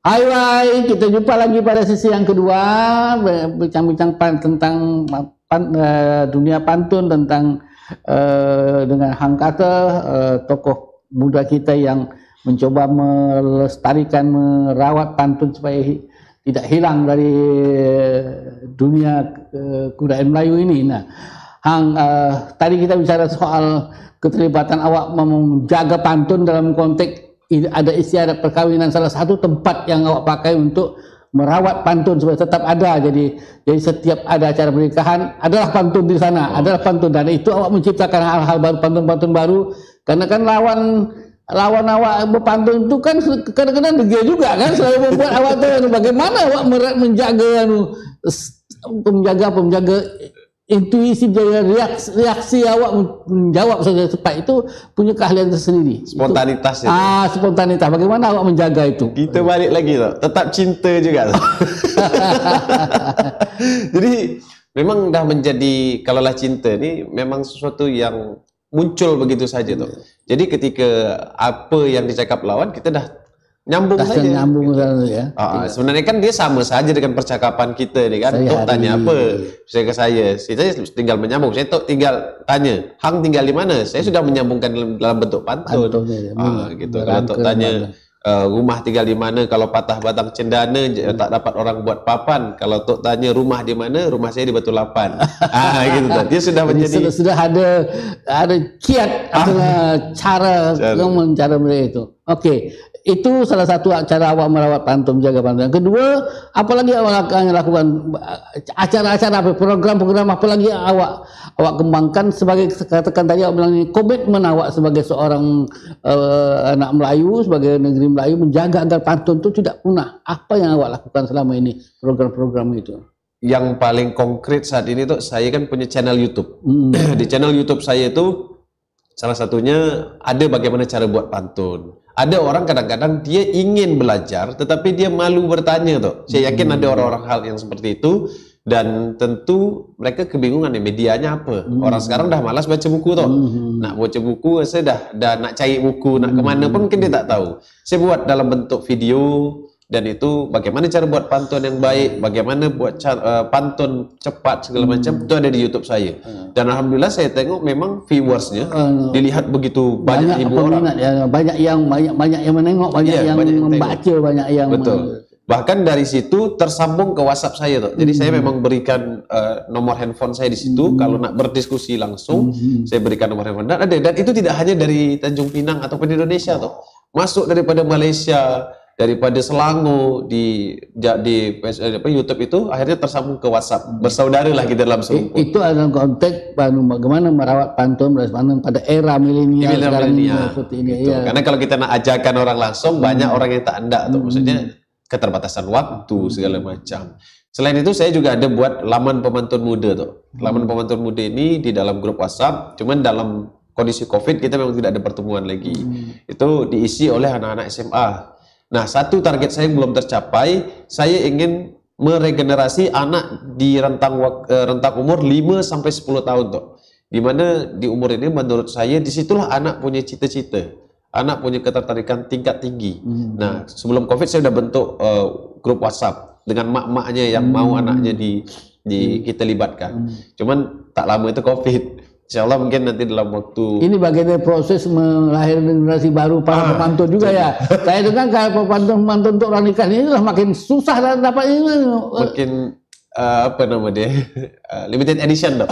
Hai, kita jumpa lagi pada sesi yang kedua, bincang-bincang tentang dunia pantun, tentang dengan Hang Carter, tokoh muda kita yang mencoba melestarikan, merawat pantun supaya tidak hilang dari dunia kebudayaan Melayu ini. Nah, Hang, tadi kita bicara soal keterlibatan awak menjaga pantun dalam konteks ada istiadat perkawinan, salah satu tempat yang awak pakai untuk merawat pantun supaya tetap ada. Jadi setiap ada acara pernikahan adalah pantun di sana, adalah pantun, dan itu awak menciptakan hal-hal baru, pantun-pantun baru. Karena kan lawan awak berpantun itu kan kadang-kadang dia juga kan selalu membuat awak tuh bagaimana awak menjaga intuisi, reaksi awak menjawab saja cepat, itu punya keahlian tersendiri. Spontanitas itu. Spontanitas. Bagaimana awak menjaga itu? Kita balik lagi tuh, tetap cinta juga tuh. Jadi memang dah menjadi, kalaulah cinta ini memang sesuatu yang muncul begitu saja tuh. Jadi ketika apa yang dicakap lawan, kita dah nyambung saja. Nyambung ya. Sebenarnya kan dia sama saja dengan percakapan kita nih kan. Tok tanya apa? Saya ke saya tinggal menyambung. Saya Tok tinggal tanya, Hang tinggal di mana? Saya sudah menyambungkan dalam bentuk pantun. Gitu. Kalau Tok tanya rumah tinggal di mana, kalau patah batang cendana tak dapat orang buat papan. Kalau Tok tanya rumah di mana, rumah saya di Batu Lapan. Gitu tuh. Dia sudah menjadi sudah ada kiat cara mereka itu. Oke. Itu salah satu cara awak merawat pantun, menjaga pantun. Yang kedua, apalagi awak akan lakukan acara-acara, program-program apalagi awak kembangkan sebagai, katakan tadi awak bilang ini komitmen awak sebagai seorang anak Melayu, sebagai negeri Melayu, menjaga agar pantun itu tidak punah. Apa yang awak lakukan selama ini, program-program itu? Yang paling konkret saat ini tuh, saya kan punya channel YouTube. Di channel YouTube saya itu salah satunya ada bagaimana cara buat pantun. Ada orang kadang-kadang dia ingin belajar tetapi dia malu bertanya tuh. Saya yakin ada orang-orang hal yang seperti itu, dan tentu mereka kebingungan nih medianya apa. Orang sekarang dah malas baca buku tuh. Nak baca buku saya dah nak cari buku, nak kemana pun mungkin dia tak tahu. Saya buat dalam bentuk video, dan itu bagaimana cara buat pantun yang baik, bagaimana buat pantun cepat segala macam, itu ada di YouTube saya. Dan alhamdulillah saya tengok memang viewersnya dilihat begitu banyak ribu orang. Ya, banyak yang menengok, banyak yang membaca, banyak yang betul. Bahkan dari situ tersambung ke WhatsApp saya tuh. Jadi saya memang berikan nomor handphone saya di situ. Kalau nak berdiskusi langsung, saya berikan nomor handphone. Dan itu tidak hanya dari Tanjung Pinang ataupun Indonesia tuh. Masuk daripada Malaysia, daripada Selangor, di YouTube itu akhirnya tersambung ke WhatsApp. Bersaudara lah kita dalam serumput. Itu adalah konteks bagaimana merawat pantun pada era milenial sekarang ini seperti ini. Ya. Karena kalau kita nak ajarkan orang langsung, banyak orang yang tak hendak tuh. Maksudnya keterbatasan waktu segala macam. Selain itu saya juga ada buat laman pemantun muda tuh. Laman pemantun muda ini di dalam grup WhatsApp, cuman dalam kondisi COVID kita memang tidak ada pertemuan lagi. Itu diisi oleh anak-anak SMA. Nah, satu target saya yang belum tercapai, saya ingin meregenerasi anak di rentang umur 5 sampai 10 tahun tuh. Di mana di umur ini menurut saya disitulah anak punya cita-cita. Anak punya ketertarikan tingkat tinggi. Nah, sebelum COVID saya sudah bentuk grup WhatsApp dengan mak-maknya yang mau anaknya kita libatkan. Cuman tak lama itu COVID. Insya Allah mungkin nanti dalam waktu. Ini bagian dari proses melahirkan generasi baru para pemantun juga ya. Saya dengar kalau pemantun untuk orang nikah ini lah makin susah dan dapat ini. Makin apa nama dia? Limited edition dong.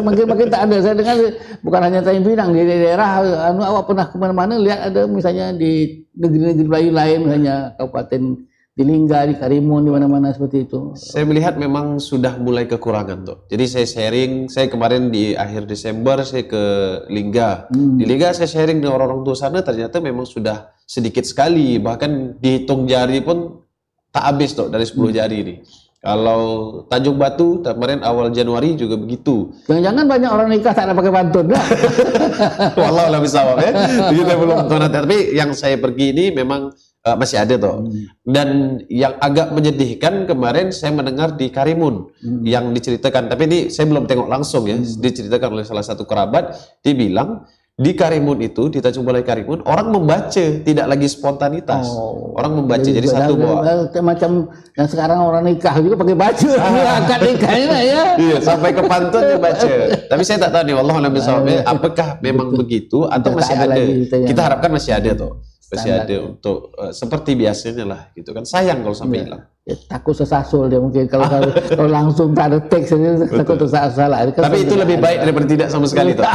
makin tak ada. Saya dengar bukan hanya Tanjung Pinang, di daerah awak pernah kemana-mana lihat ada misalnya di negeri-negeri Melayu lain, misalnya Kabupaten di Lingga, di Karimun, di mana-mana seperti itu. Saya melihat memang sudah mulai kekurangan tuh. Jadi saya sharing, saya kemarin di akhir Desember saya ke Lingga. Di Lingga saya sharing dengan orang-orang tua sana, ternyata memang sudah sedikit sekali, bahkan dihitung jari pun tak habis tuh dari 10 jari ini. Kalau Tanjung Batu kemarin awal Januari juga begitu. Jangan-jangan banyak orang nikah tak ada pakai pantun dah. Wallah bisa ya. Kita belum tahu nanti. Tapi yang saya pergi ini memang masih ada tuh. Dan yang agak menyedihkan kemarin saya mendengar di Karimun yang diceritakan. Tapi ini saya belum tengok langsung ya. Diceritakan oleh salah satu kerabat. Dia bilang di Karimun itu, di Tanjung Balai Karimun, orang membaca, tidak lagi spontanitas. Orang membaca, jadi satu bawa. Macam yang sekarang orang nikah juga pakai baju, akad nikahnya ya. Iya, sampai ke pantunnya baca. Tapi saya tak tahu nih, wallahu a'lam bishawab, apakah memang begitu atau masih ada? Kita harapkan masih ada tuh. Masih ada untuk seperti biasanya lah gitu kan. Sayang kalau sampai hilang. Ya, takut sesasul dia mungkin kalau langsung tak ada teks saja takut tersalah. Tapi itu lebih baik daripada tidak sama sekali tuh.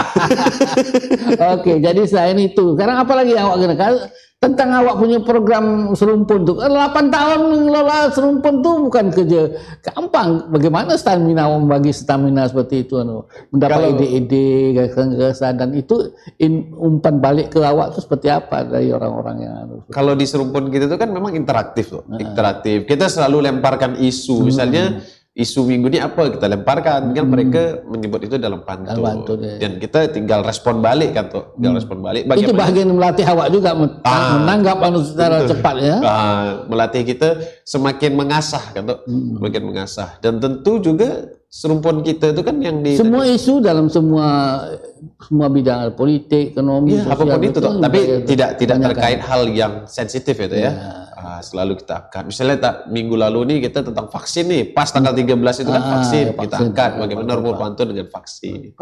Oke, jadi selain itu, sekarang apa lagi yang awak gunakan? Tentang awak punya program serumpun tuh, 8 tahun mengelola serumpun tuh bukan kerja gampang. Bagaimana stamina membagi stamina seperti itu, mendapat ide-ide, gagasan, dan itu umpan balik ke awak tuh seperti apa dari orang-orang yang Kalau di serumpun kita tuh kan memang interaktif loh, interaktif. Kita selalu lemparkan isu, misalnya isu minggu ini apa kita lemparkan, kan mereka menyebut itu dalam pantun, dan kita tinggal respon balik kan tuh, tinggal respon balik. Itu bagian melatih awak juga menanggap secara cepat ya. Melatih kita semakin mengasah kan tuh, semakin mengasah, dan tentu juga serumpun kita itu kan yang di semua isu dalam semua bidang politik, ekonomi, sosial, apapun itu tuh, tapi tidak terkait hal yang sensitif itu ya. Selalu kita angkat. Misalnya minggu lalu nih kita tentang vaksin nih, pas tanggal 13 itu kan vaksin, kita angkat bagaimana rumah pantun dengan vaksin.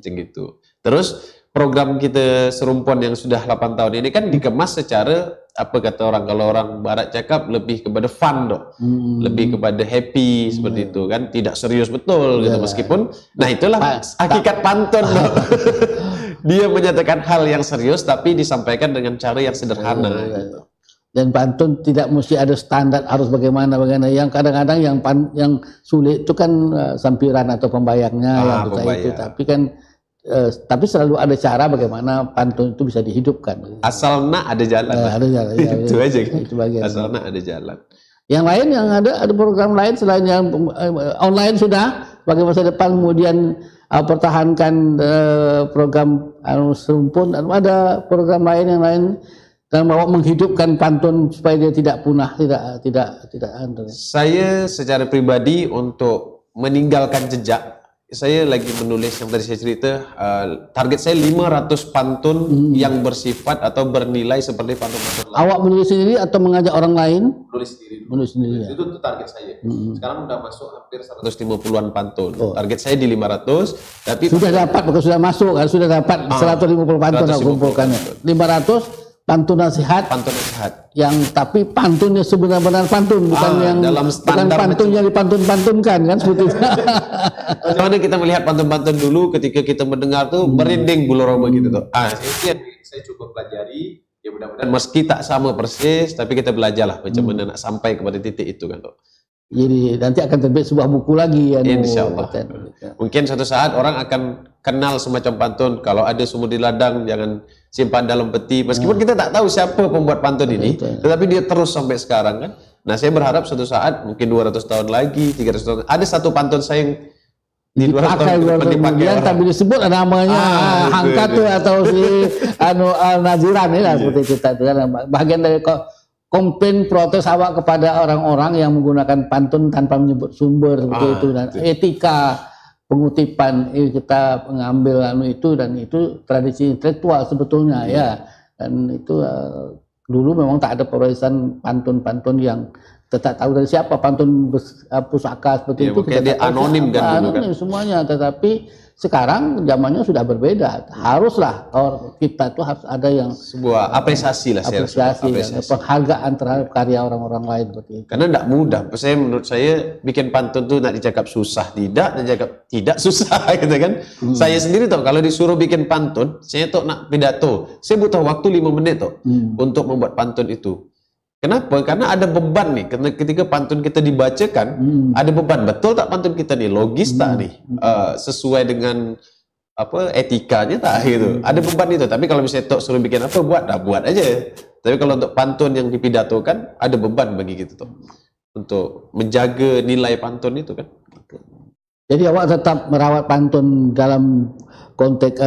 Gitu. Terus program kita serumpun yang sudah 8 tahun ini kan dikemas secara apa kata orang, kalau orang barat cakap lebih kepada fun dong, lebih kepada happy seperti itu kan, tidak serius betul gitu, meskipun nah itulah hakikat pantun loh. Dia menyatakan hal yang serius tapi disampaikan dengan cara yang sederhana gitu. Dan pantun tidak mesti ada standar harus bagaimana. Yang kadang-kadang yang sulit itu kan sampiran atau pembayangnya itu, tapi kan tapi selalu ada cara bagaimana pantun itu bisa dihidupkan. Asalnya ada jalan. Ada jalan. Itu aja. Itu bagian. Asalnya ada jalan. Yang lain yang ada program lain selain yang online sudah bagi masa depan, kemudian pertahankan program serumpun, ada program lain yang lain dan mau menghidupkan pantun supaya dia tidak punah, tidak. Saya secara pribadi untuk meninggalkan jejak, saya lagi menulis yang tadi saya cerita, target saya 500 pantun yang bersifat atau bernilai seperti pantun-pantun lain. Awak menulis sendiri atau mengajak orang lain? Menulis sendiri. Itu target saya. Sekarang udah masuk hampir 150-an pantun. Target saya di 500, tapi sudah dapat, bukan sudah masuk kan, sudah dapat 150 pantun aku kumpulkannya. 500 pantun nasihat, yang tapi pantunnya sebenar-benar pantun, bukan yang dalam bukan pantun yang dipantun-pantunkan kan seperti itu. Bagaimana kita melihat pantun-pantun dulu ketika kita mendengar tuh merinding bulu roma gitu tuh. Itu yang saya coba pelajari, ya mudah-mudahan meski tak sama persis, tapi kita belajar lah macam mana nak sampai kepada titik itu kan tuh. Jadi nanti akan terbit sebuah buku lagi ya. Insyaallah. Mungkin suatu saat orang akan kenal semacam pantun. Kalau ada sumur di ladang, jangan simpan dalam peti. Meskipun kita tak tahu siapa pembuat pantun ini, tetapi dia terus sampai sekarang kan. Nah, saya berharap suatu saat, mungkin 200 tahun lagi, 300 tahun, ada satu pantun saya yang di 200 tahun dipakai orang. Tapi disebut namanya Hangkatu atau si Naziran ini lah seperti itu. Bagian dari komplain protes awak kepada orang-orang yang menggunakan pantun tanpa menyebut sumber seperti itu, dan etika pengutipan kita mengambil itu, dan itu tradisi intelektual sebetulnya ya, dan itu dulu memang tak ada penulisan pantun-pantun yang kita tahu dari siapa, pantun pusaka seperti itu kita dia anonim kan, anonim semuanya, tetapi sekarang zamannya sudah berbeda. Haruslah kita itu harus ada yang sebuah apresiasi lah, apresiasi. Penghargaan terhadap karya orang-orang lain seperti itu. Karena tidak mudah. Menurut saya bikin pantun tuh nak dicakap susah tidak susah gitu kan. Saya sendiri tuh kalau disuruh bikin pantun, saya tuh nak pidato, saya butuh waktu 5 menit tuh untuk membuat pantun itu. Kenapa? Karena ada beban nih. Ketika pantun kita dibacakan, ada beban. Betul tak pantun kita nih? Logis tak nih? Sesuai dengan apa etikanya tak gitu? Ada beban itu. Tapi kalau misalnya tok suruh bikin apa, buat aja. Tapi kalau untuk pantun yang dipidatokan, ada beban bagi kita tuh untuk menjaga nilai pantun itu kan. Jadi awak tetap merawat pantun dalam konteks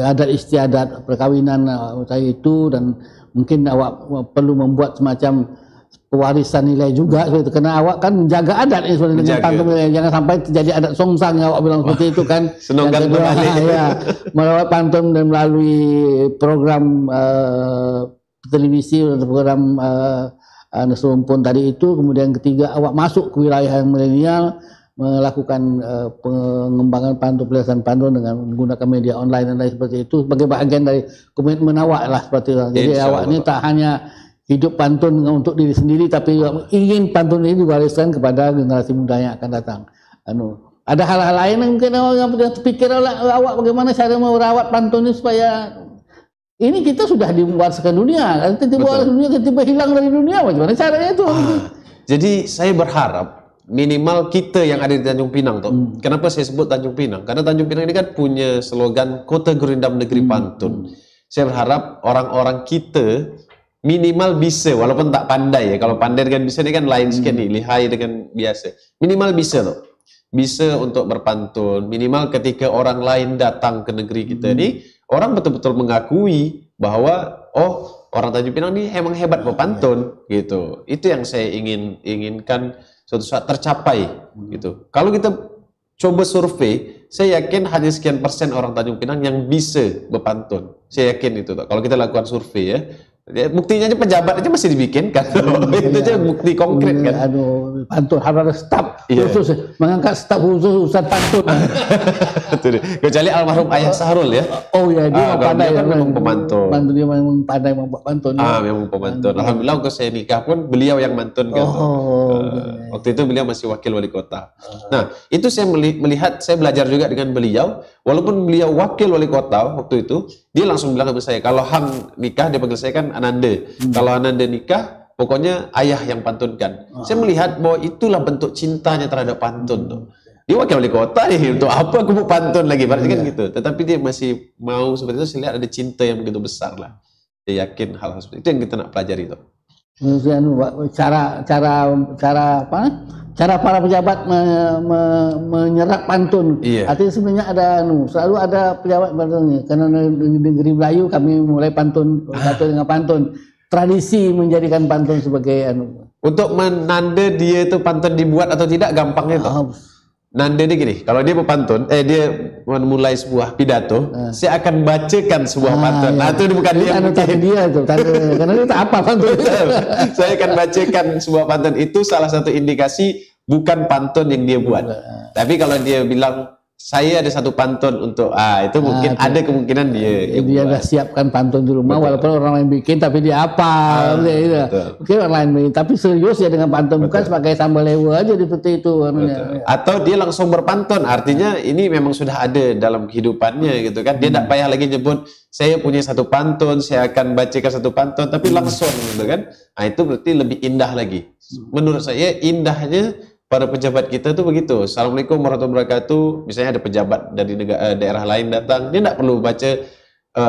adat istiadat perkawinan saya itu, dan mungkin awak perlu membuat semacam pewarisan nilai juga seperti itu. Karena awak kan menjaga adat ini sebenarnya dengan pantun nilai. Jangan sampai terjadi adat songsang yang awak bilang seperti itu kan. Senongkan kembali. Ya, melalui pantun dan melalui program televisi atau program Nesumpun tadi itu. Kemudian ketiga, awak masuk ke wilayah yang milenial, melakukan pengembangan pantun, pelestarian pantun dengan menggunakan media online dan lain seperti itu sebagai bagian dari komitmen awak lah seperti itu. Jadi awak ini tak hanya hidup pantun untuk diri sendiri, tapi ingin pantun ini diwariskan kepada generasi muda yang akan datang. Ada hal-hal lain yang mungkin yang terpikir oleh awak bagaimana cara merawat pantun ini supaya ini kita sudah diwariskan dunia, tiba-tiba hilang dari dunia, bagaimana caranya itu? Jadi saya berharap minimal kita yang ada di Tanjung Pinang tuh. Kenapa saya sebut Tanjung Pinang? Karena Tanjung Pinang ini kan punya slogan Kota Gurindam Negeri Pantun. Saya berharap orang-orang kita minimal bisa, walaupun tak pandai ya. Kalau pandai dengan bisa ini kan lain sekali nih, lihai dengan biasa. Minimal bisa tuh. Bisa untuk berpantun. Minimal ketika orang lain datang ke negeri kita ini, orang betul-betul mengakui bahwa orang Tanjung Pinang ini emang hebat berpantun gitu. Itu yang saya inginkan suatu saat tercapai gitu. Kalau kita coba survei, saya yakin hanya sekian persen orang Tanjung Pinang yang bisa berpantun. Saya yakin itu. Kalau kita lakukan survei ya, buktinya aja pejabat aja masih dibikin kan. Itu aja bukti konkret kan. Pantun harus ada staf khusus, mengangkat staf khusus Ustaz pantun. Kecuali almarhum Ayah Sahrul ya. Oh ya, dia pandai kan memang pemantun. Dia memang pandai membuat pantun. Memang pemantun. Alhamdulillah waktu saya nikah pun beliau yang mantun kan. Waktu itu beliau masih wakil wali kota. Nah, itu saya melihat, saya belajar juga dengan beliau. Walaupun beliau wakil wali kota waktu itu, dia langsung bilang kepada saya, kalau Hang nikah, dia panggil saya kan Ananda. Kalau Ananda nikah, pokoknya ayah yang pantunkan. Saya melihat bahwa itulah bentuk cintanya terhadap pantun tuh. Dia wakil wali kota nih, untuk apa aku mau pantun lagi? Berarti kan gitu. Tetapi dia masih mau seperti itu. Saya lihat ada cinta yang begitu besar lah. Dia yakin hal-hal seperti itu yang kita nak pelajari itu. Cara para pejabat menyerap pantun. Artinya sebenarnya selalu ada pejabat pantun. Karena di negeri Melayu kami mulai pantun dengan pantun. Tradisi menjadikan pantun sebagai Untuk menanda dia itu pantun dibuat atau tidak gampangnya itu. Nanda ini gini, kalau dia berpantun, dia memulai sebuah pidato, saya akan bacakan sebuah pantun. Nah, itu bukan dia yang bikin. Dia itu, karena dia tak apa pantun. Saya akan bacakan sebuah pantun. Itu salah satu indikasi bukan pantun yang dia buat. Tapi kalau dia bilang, saya ada satu pantun untuk itu mungkin ada kemungkinan dia dah siapkan pantun di rumah. Walaupun orang lain bikin tapi dia apa mungkin orang lain bikin, tapi serius ya dengan pantun. Bukan sebagai sambal lewa aja seperti itu atau dia langsung berpantun, artinya ini memang sudah ada dalam kehidupannya gitu kan. Dia tidak payah lagi nyebut saya punya satu pantun, saya akan bacakan satu pantun, tapi langsung gitu kan. Itu berarti lebih indah lagi. Menurut saya indahnya para pejabat kita tuh begitu. Assalamualaikum warahmatullahi wabarakatuh. Misalnya ada pejabat dari daerah lain datang, dia tidak perlu baca.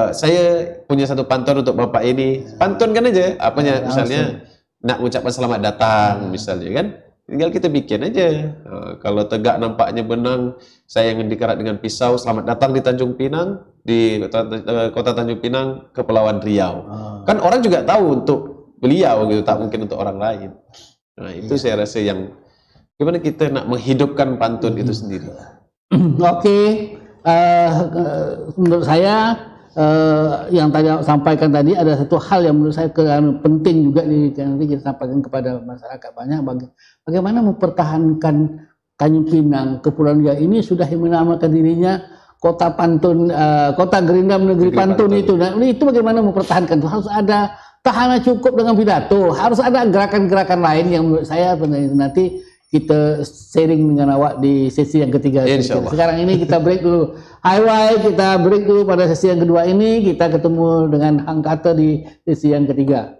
Saya punya satu pantun untuk bapak ini. Pantun kan aja. Misalnya nak mengucapkan selamat datang, misalnya kan. Tinggal kita bikin aja. Kalau tegak nampaknya benang, saya yang dikerat dengan pisau. Selamat datang di Tanjung Pinang, di kota Tanjung Pinang, Kepulauan Riau. Kan orang juga tahu untuk beliau gitu, tak mungkin untuk orang lain. Nah itu saya rasa yang gimana kita nak menghidupkan pantun itu sendiri. Oke. Menurut saya yang tadi sampaikan tadi ada satu hal yang menurut saya penting juga nanti kita sampaikan kepada masyarakat banyak. Bagaimana mempertahankan Tanjung Pinang, Kepulauan Riau ini sudah menamakan dirinya kota pantun, kota Gurindam Negeri Pantun itu. Nah, itu bagaimana mempertahankan? Harus ada, tak hanya cukup dengan pidato, harus ada gerakan-gerakan lain yang menurut saya nanti kita sharing dengan awak di sesi yang ketiga. Sekarang ini kita break dulu. Kita break dulu pada sesi yang kedua ini. Kita ketemu dengan Hang Kata di sesi yang ketiga.